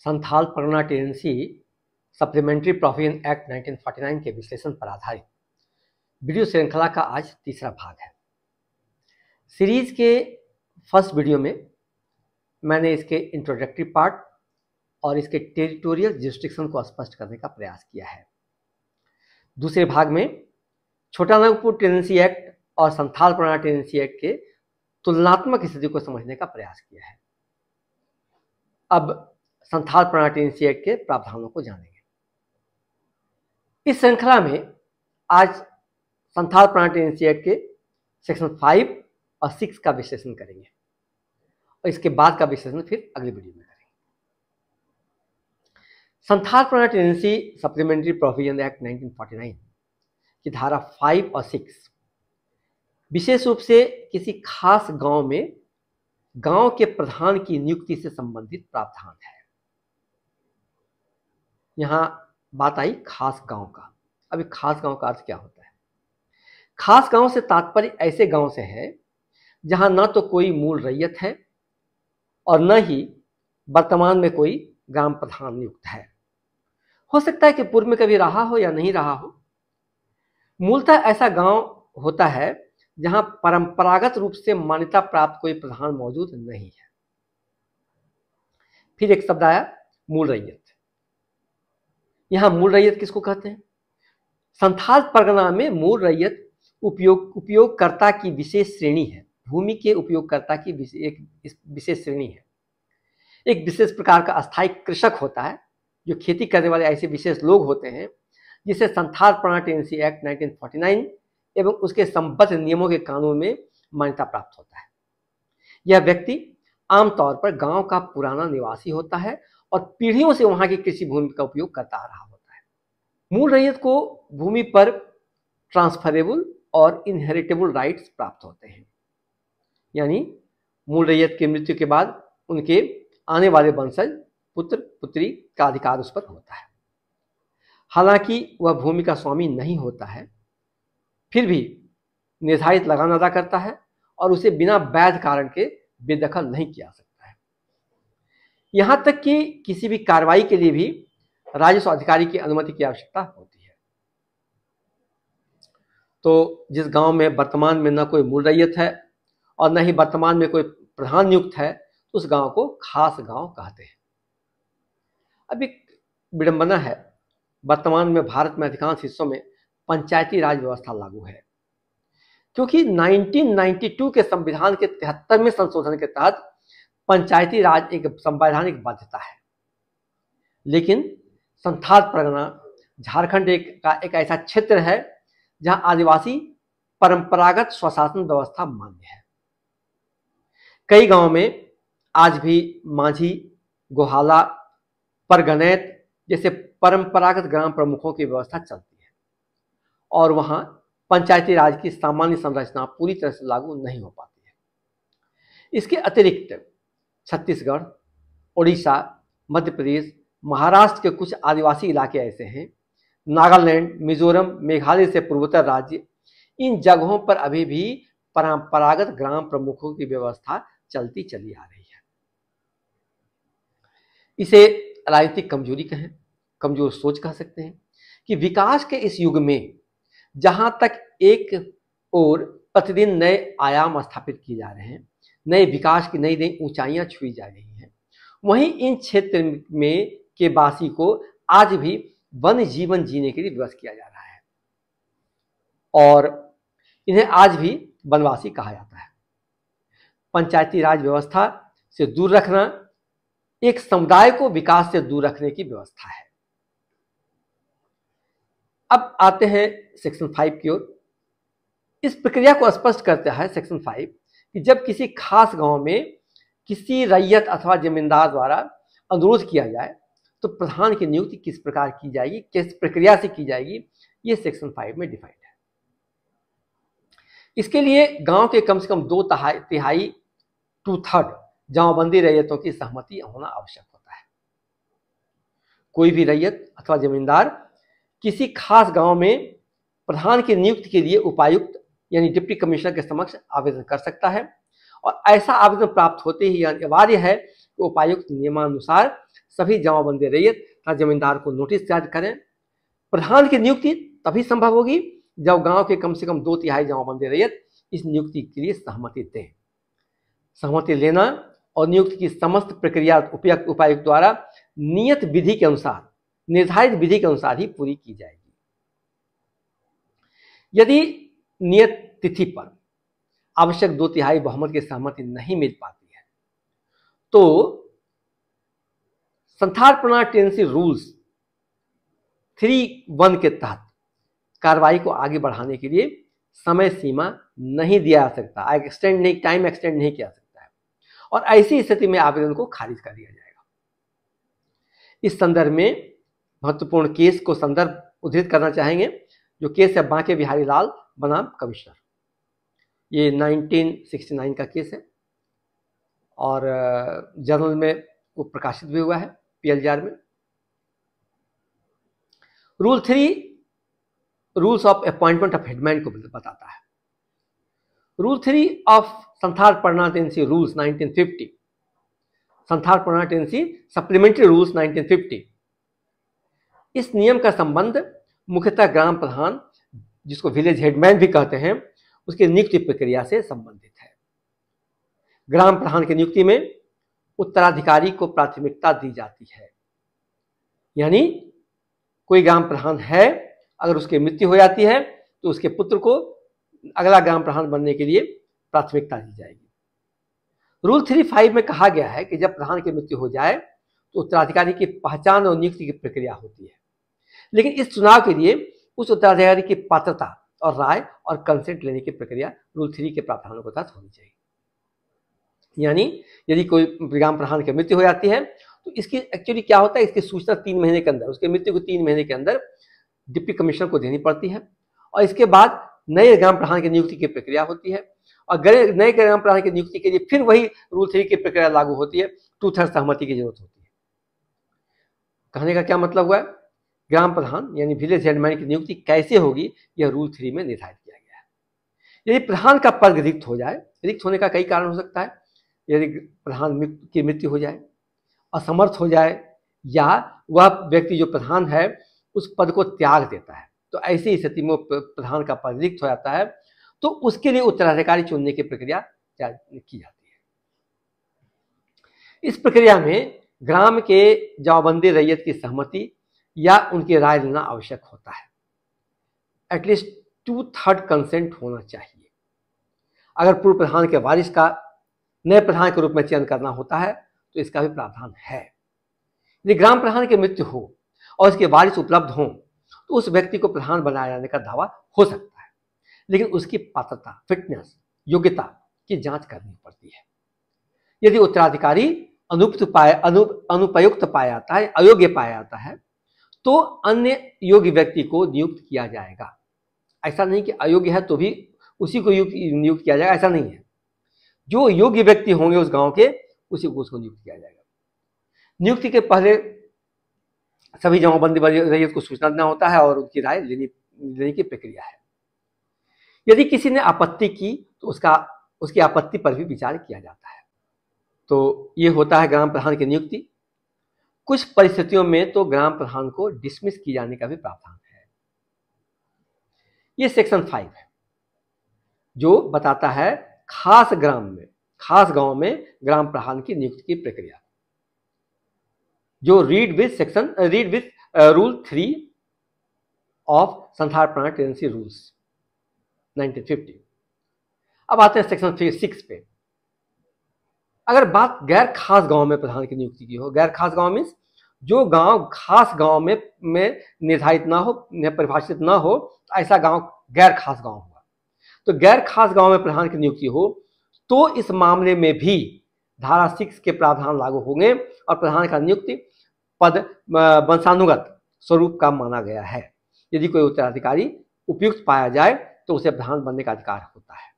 Santhal Pargana tenancy supplementary provision act 1949 के विश्लेषण पर आधारित वीडियो श्रृंखला का आज तीसरा भाग है। सीरीज के फर्स्ट वीडियो में मैंने इसके इंट्रोडक्टरी पार्ट और इसके टेरिटोरियल जुरिस्डिक्शन को स्पष्ट करने का प्रयास किया है। दूसरे भाग में छोटा नागपुर टेनेंसी एक्ट और संथाल परगना टेनेंसी एक्ट के तुलनात्मक स्थिति को समझने का प्रयास किया है। अब संथाल परगना टेनेंसी एक्ट के प्रावधानों को जानेंगे। इस श्रृंखला में आज संथाल परगना टेनेंसी एक्ट के सेक्शन 5 और 6 का विश्लेषण करेंगे और इसके बाद का विश्लेषण फिर अगली वीडियो में करेंगे। Santhal Pargana tenancy supplementary provision act 1949 की धारा 5 और 6 विशेष रूप से किसी खास गांव में गांव के प्रधान की नियुक्ति से संबंधित प्रावधान है। यहां बात आई खास गांव का। अभी खास गांव का अर्थ क्या होता है? खास गांव से तात्पर्य ऐसे गांव से है जहां न तो कोई मूल रैयत है और न ही वर्तमान में कोई ग्राम प्रधान नियुक्त है। हो सकता है कि पूर्व में कभी रहा हो या नहीं रहा हो। मूलतः ऐसा गांव होता है जहां परंपरागत रूप से मान्यता प्राप्त कोई प्रधान मौजूद नहीं है। फिर एक शब्द आया मूल रैयत। यहां मूल रैयत किसको कहते हैं? संथाल परगना में मूल रैयत उपयोगकर्ता की विशेष श्रेणी है। भूमि के उपयोगकर्ता की एक विशेष श्रेणी है। एक विशेष प्रकार का अस्थायी कृषक होता है जो खेती करने वाले ऐसे विशेष लोग होते हैं जिसे संथाल परगना टेनेंसी एक्ट 1949 एवं उसके संबद्ध नियमों के कानून में मान्यता प्राप्त होता है। यह व्यक्ति आमतौर पर गांव का पुराना निवासी होता है और पीढ़ियों से वहां की कृषि भूमि का उपयोग करता आ रहा होता है। मूल रैयत को भूमि पर ट्रांसफरेबल और इनहेरिटेबल राइट्स प्राप्त होते हैं, यानी मूल रैयत की मृत्यु के बाद उनके आने वाले वंशज पुत्र पुत्री का अधिकार उस पर होता है। हालांकि वह भूमि का स्वामी नहीं होता है, फिर भी निर्धारित लगान अदा करता है और उसे बिना वैध कारण के बेदखल नहीं किया सकता है। यहां तक कि किसी भी कार्रवाई के लिए भी राजस्व अधिकारी की अनुमति की आवश्यकता होती है। तो जिस गांव में वर्तमान में न कोई मूल रैयत है और न ही वर्तमान में कोई प्रधान नियुक्त है, तो उस गांव को खास गांव कहते हैं। अब एक विडंबना है, वर्तमान में भारत में अधिकांश हिस्सों में पंचायती राज व्यवस्था लागू है, क्योंकि 1992 के संविधान के 73वें संशोधन के तहत पंचायती राज एक संवैधानिक बाध्यता है। लेकिन संथाल परगना झारखंड का एक ऐसा क्षेत्र है जहां आदिवासी परंपरागत स्वशासन व्यवस्था मान्य है। कई गांवों में आज भी माझी, गोहाला, परगनैत जैसे परंपरागत ग्राम प्रमुखों की व्यवस्था चलती है और वहां पंचायती राज की सामान्य संरचना पूरी तरह से लागू नहीं हो पाती है। इसके अतिरिक्त छत्तीसगढ़, उड़ीसा, मध्य प्रदेश, महाराष्ट्र के कुछ आदिवासी इलाके ऐसे हैं, नागालैंड, मिजोरम, मेघालय से पूर्वोत्तर राज्य, इन जगहों पर अभी भी परंपरागत ग्राम प्रमुखों की व्यवस्था चलती चली आ रही है। इसे राजनीतिक कमजोरी कहें, कमजोर सोच कह सकते हैं कि विकास के इस युग में जहां तक एक और प्रतिदिन नए आयाम स्थापित किए जा रहे हैं, नए विकास की नई नई ऊंचाइयां छुई जा रही हैं, वहीं इन क्षेत्र में के वासी को आज भी वन जीवन जीने के लिए विवश किया जा रहा है और इन्हें आज भी वनवासी कहा जाता है। पंचायती राज व्यवस्था से दूर रखना एक समुदाय को विकास से दूर रखने की व्यवस्था है। अब आते हैं सेक्शन 5 की ओर। इस प्रक्रिया को स्पष्ट करता है सेक्शन 5 कि जब किसी खास गांव में किसी रैयत अथवा जमींदार द्वारा अनुरोध किया जाए तो प्रधान की नियुक्ति किस प्रकार की जाएगी, किस प्रक्रिया से की जाएगी, ये सेक्शन 5 में डिफाइंड है। इसके लिए गांव के कम से कम 2/3 2/3 जमाबंदी रैयतों की सहमति होना आवश्यक होता है। कोई भी रैयत अथवा जमींदार किसी खास गांव में प्रधान की नियुक्ति के लिए उपायुक्त यानी डिप्टी कमिश्नर के समक्ष आवेदन कर सकता है और ऐसा आवेदन प्राप्त होते ही अनिवार्य है कि उपायुक्त नियमानुसार सभी जमाबंदी रैयत तथा जमींदार को नोटिस जारी करें। प्रधान की नियुक्ति तभी संभव होगी जब गांव के कम से कम 2/3 जमाबंदी रैयत इस नियुक्ति के लिए सहमति दें। सहमति लेना और नियुक्ति की समस्त प्रक्रिया उपायुक्त द्वारा नियत विधि के अनुसार, निर्धारित विधि के अनुसार ही पूरी की जाएगी। यदि नियत तिथि पर आवश्यक 2/3 बहुमत की सहमति नहीं मिल पाती है तो संथाल प्रणाली टेनेंसी रूल्स 3(1) के तहत कार्रवाई को आगे बढ़ाने के लिए समय सीमा नहीं दिया जा सकता, टाइम एक्सटेंड नहीं किया सकता है, और ऐसी स्थिति में आवेदन को खारिज कर दिया जाएगा। इस संदर्भ में महत्वपूर्ण केस को संदर्भ उद्धृत करना चाहेंगे, जो केस है बांके बिहारी लाल बनाम कमिश्नर। ये 1969 का केस है और जर्नल में वो प्रकाशित भी हुआ है, PLJR में। Rule 3 rules of appointment of headman को बताता है। Rule 3 of Santhal Pargana tenancy rules 1950, Santhal Pargana tenancy supplementary rules 1950, इस नियम का संबंध मुख्यतः ग्राम प्रधान, जिसको विलेज हेडमैन भी कहते हैं, उसकी नियुक्ति प्रक्रिया से संबंधित है। ग्राम प्रधान की नियुक्ति में उत्तराधिकारी को प्राथमिकता दी जाती है, यानी कोई ग्राम प्रधान है, अगर उसकी मृत्यु हो जाती है तो उसके पुत्र को अगला ग्राम प्रधान बनने के लिए प्राथमिकता दी जाएगी। रूल 3(5) में कहा गया है कि जब प्रधान की मृत्यु हो जाए तो उत्तराधिकारी की पहचान और नियुक्ति की प्रक्रिया होती है, लेकिन इस चुनाव के लिए उस उत्तराधिकारी की पात्रता और राय और कंसेंट लेने की प्रक्रिया रूल 3 के प्रावधानों के तहत होनी चाहिए। यानी यदि कोई ग्राम प्रधान की मृत्यु हो जाती है तो इसकी एक्चुअली क्या होता है, इसकी सूचना 3 महीने के अंदर, उसकी मृत्यु को 3 महीने के अंदर डिप्टी कमिश्नर को देनी पड़ती है, और इसके बाद नए ग्राम प्रधान की नियुक्ति की प्रक्रिया होती है, और नए ग्राम प्रधान की नियुक्ति के लिए फिर वही रूल 3 की प्रक्रिया लागू होती है, 2/3 सहमति की जरूरत होती है। कहने का क्या मतलब हुआ है, ग्राम प्रधान यानी विलेज हेडमैन की नियुक्ति कैसे होगी, यह रूल 3 में निर्धारित किया गया है। यदि प्रधान का पद रिक्त हो जाए, रिक्त होने का कई कारण हो सकता है, यदि प्रधान की मृत्यु हो जाए, असमर्थ हो जाए, या वह व्यक्ति जो प्रधान है उस पद को त्याग देता है, तो ऐसी स्थिति में प्रधान का पद रिक्त हो जाता है, तो उसके लिए उत्तराधिकारी चुनने की प्रक्रिया की जाती है। इस प्रक्रिया में ग्राम के जमाबंदी रैयत की सहमति या उनकी राय लेना आवश्यक होता है। एटलीस्ट 2/3 कंसेंट होना चाहिए। अगर पूर्व प्रधान के वारिस का नए प्रधान के रूप में चयन करना होता है तो इसका भी प्रावधान है। यदि ग्राम प्रधान की मृत्यु हो और इसके वारिस उपलब्ध हों तो उस व्यक्ति को प्रधान बनाए जाने का दावा हो सकता है, लेकिन उसकी पात्रता, फिटनेस, योग्यता की जांच करनी पड़ती है। यदि उत्तराधिकारी अनुपयुक्त पाया जाता है, अयोग्य पाया जाता है, तो अन्य योग्य व्यक्ति को नियुक्त किया जाएगा। ऐसा नहीं कि अयोग्य है तो भी उसी को नियुक्त किया जाएगा, ऐसा नहीं है। जो योग्य व्यक्ति होंगे उस गांव के, उसी को उसको नियुक्त किया जाएगा। नियुक्ति के पहले सभी जमाबंदी रैयत को सूचना देना होता है और उनकी राय लेने की प्रक्रिया है। यदि किसी ने आपत्ति की तो उसकी आपत्ति पर भी विचार किया जाता है। तो ये होता है ग्राम प्रधान की नियुक्ति। कुछ परिस्थितियों में तो ग्राम प्रधान को डिसमिस किए जाने का भी प्रावधान है। ये सेक्शन 5 है जो बताता है खास गांव में ग्राम प्रधान की नियुक्ति की प्रक्रिया, जो read with rule 3 of Santhal Pargana tenancy rules 1950। अब आते हैं सेक्शन 6 पे। अगर बात गैर खास गांव में प्रधान की नियुक्ति की हो, गैर खास गांव मीन्स जो गांव खास गांव में निर्धारित ना हो, परिभाषित ना हो, ऐसा गांव गैर खास गांव हुआ। तो गैर खास गांव में प्रधान की नियुक्ति हो तो इस मामले में भी धारा 6 के प्रावधान लागू होंगे और प्रधान का नियुक्ति पद वंशानुगत स्वरूप का माना गया है। यदि कोई उत्तराधिकारी उपयुक्त पाया जाए तो उसे प्रधान बनने का अधिकार होता है।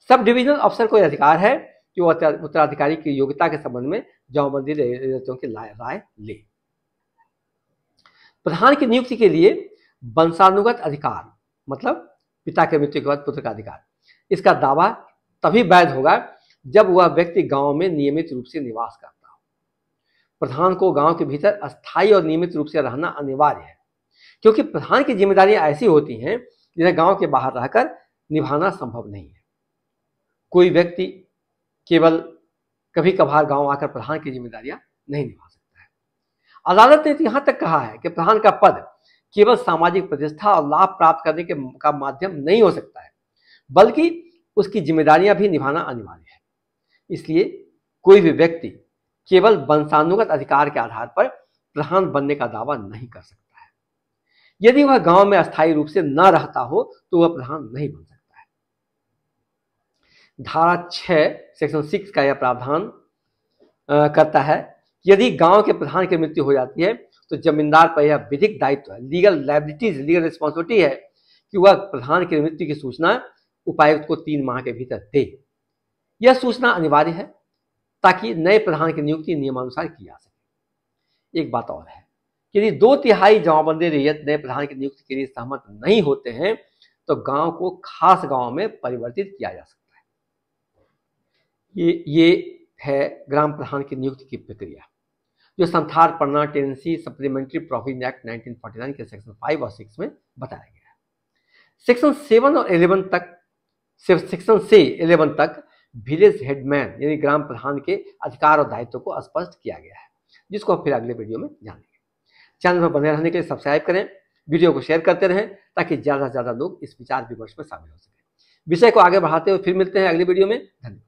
सब डिविजनल अफसर को यह अधिकार है कि वह उत्तराधिकारी की योग्यता के संबंध में जमाबंदी रैयतों की राय ले। प्रधान की नियुक्ति के लिए वंशानुगत अधिकार मतलब पिता के मृत्यु के बाद पुत्र का अधिकार, इसका दावा तभी वैध होगा जब वह व्यक्ति गांव में नियमित रूप से निवास करता हो। प्रधान को गांव के भीतर अस्थायी और नियमित रूप से रहना अनिवार्य है, क्योंकि प्रधान की जिम्मेदारियां ऐसी होती हैं जिन्हें गांव के बाहर रहकर निभाना संभव नहीं है। कोई व्यक्ति केवल कभी कभार गांव आकर प्रधान की जिम्मेदारियां नहीं निभा सकता है। अदालत ने यहां तक कहा है कि प्रधान का पद केवल सामाजिक प्रतिष्ठा और लाभ प्राप्त करने का माध्यम नहीं हो सकता है, बल्कि उसकी जिम्मेदारियां भी निभाना अनिवार्य है। इसलिए कोई भी व्यक्ति केवल वंशानुगत अधिकार के आधार पर प्रधान बनने का दावा नहीं कर सकता है। यदि वह गांव में अस्थायी रूप से न रहता हो तो वह प्रधान नहीं बन सकता है। धारा 6 सेक्शन 6 का यह प्रावधान करता है, यदि गांव के प्रधान की मृत्यु हो जाती है तो जमींदार पर यह विधिक दायित्व है, लीगल रिस्पॉन्सिबिलिटी है कि वह प्रधान की मृत्यु की सूचना उपायुक्त को 3 माह के भीतर दे। यह सूचना अनिवार्य है ताकि नए प्रधान की नियुक्ति नियमानुसार की जा सके। एक बात और है, यदि 2/3 जमाबंदी रैयत नए प्रधान की नियुक्ति के लिए सहमत नहीं होते हैं तो गांव को खास गांव में परिवर्तित किया जा सकता है। ये है ग्राम प्रधान की नियुक्ति की प्रक्रिया, जो Santhal Pargana tenancy supplementary provision act 1949 के सेक्शन 5 और 6 में बताया गया है। सेक्शन 7 और 11 तक, सेक्शन से 11 तक विलेज हेडमैन यानी ग्राम प्रधान के अधिकार और दायित्व को स्पष्ट किया गया है, जिसको फिर अगले वीडियो में जानेंगे। चैनल पर बने रहने के लिए सब्सक्राइब करें, वीडियो को शेयर करते रहें ताकि ज़्यादा से ज़्यादा लोग इस विचार विमर्श में शामिल हो सकें। विषय को आगे बढ़ाते हुए फिर मिलते हैं अगले वीडियो में। धन्यवाद।